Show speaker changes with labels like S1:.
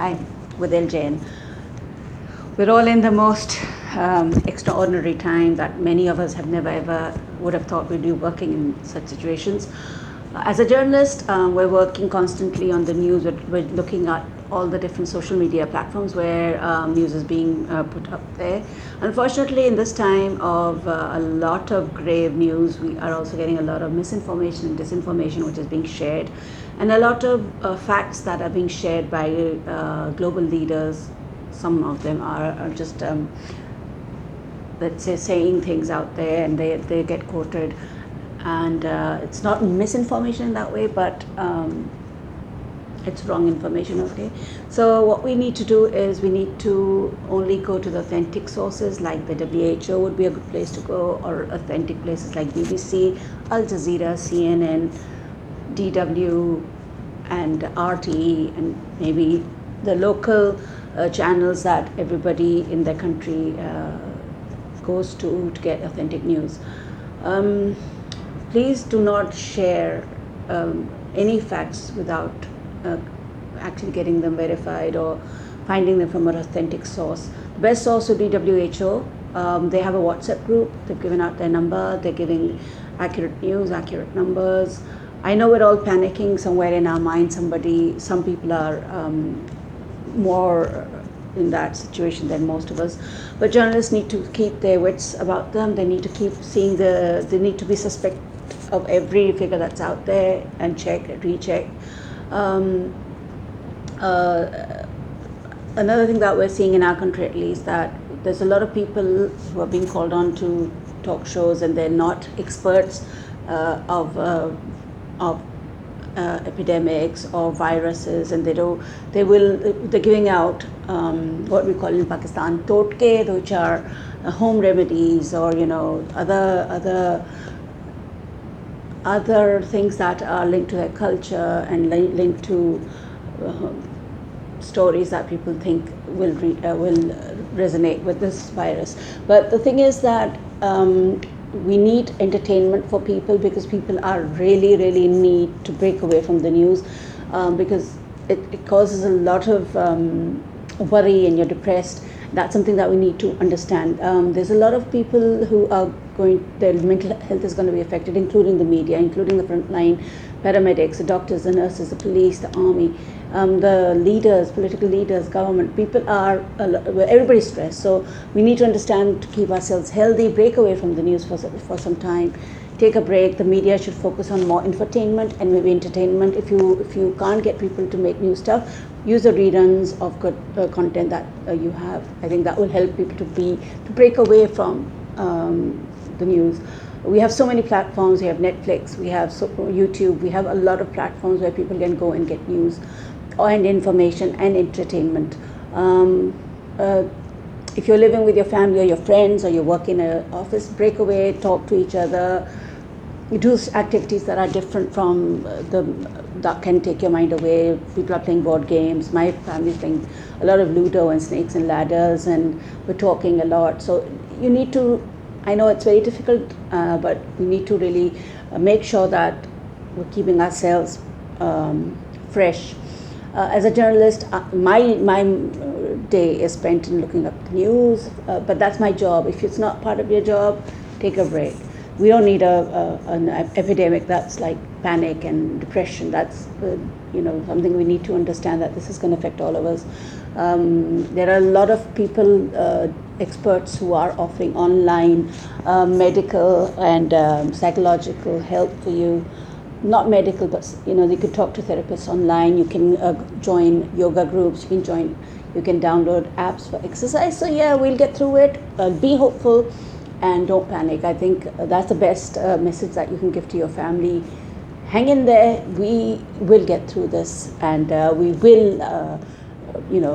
S1: Hi, with LJN. We're all in the most extraordinary time that many of us have never ever would have thought we'd be working in such situations. As a journalist, we're working constantly on the news. We're looking at all the different social media platforms where news is being put up there. Unfortunately, in this time of a lot of grave news, we are also getting a lot of misinformation and disinformation which is being shared, and a lot of facts that are being shared by global leaders. Some of them are just let's say saying things out there, and they get quoted, and it's not misinformation in that way, but it's wrong information. Okay, so what we need to do is we need to only go to the authentic sources, like the WHO would be a good place to go, or authentic places like BBC, Al Jazeera, CNN, DW, and RTE, and maybe the local channels that everybody in the country goes to get authentic news. Please do not share any facts without actually getting them verified or finding them from an authentic source. The best source would be WHO. They have a WhatsApp group. They've given out their number. They're giving accurate news, accurate numbers. I know we're all panicking somewhere in our mind. Some people are more in that situation than most of us, but journalists need to keep their wits about them. They need to keep seeing they need to be suspect of every figure that's out there and check, recheck. Another thing that we're seeing in our country, at least, that there's a lot of people who are being called on to talk shows, and they're not experts of epidemics or viruses, and they're giving out what we call in Pakistan totke, which are home remedies, or other things that are linked to their culture and linked to stories that people think will resonate with this virus. But the thing is that we need entertainment for people, because people are really need to break away from the news, because it causes a lot of worry, and you're depressed. That's something that we need to understand. There's a lot of people who are their mental health is going to be affected, including the media, including the frontline paramedics, the doctors, the nurses, the police, the army, the leaders, political leaders, government. People are, everybody's stressed. So we need to understand to keep ourselves healthy, break away from the news for some time, take a break. The media should focus on more infotainment and maybe entertainment. If you can't get people to make new stuff, use the reruns of good content that you have. I think that will help people to break away from the news. We have so many platforms. We have Netflix, we have YouTube, we have a lot of platforms where people can go and get news and information and entertainment. If you're living with your family or your friends, or you work in an office, break away, talk to each other, do activities that are different from that can take your mind away. People are playing board games. My family's playing a lot of Ludo and Snakes and Ladders, and we're talking a lot. So you need to, I know it's very difficult, but we need to really make sure that we're keeping ourselves fresh. As a journalist, my day is spent in looking up the news, but that's my job. If it's not part of your job, take a break. We don't need an epidemic that's like panic and depression. That's something we need to understand, that this is going to affect all of us. There are a lot of people, experts, who are offering online medical and psychological help for you. Not medical, but you could talk to therapists online. You can join yoga groups. You can download apps for exercise. So yeah, we'll get through it. Be hopeful and don't panic. I think that's the best message that you can give to your family. Hang in there. We will get through this, and we will,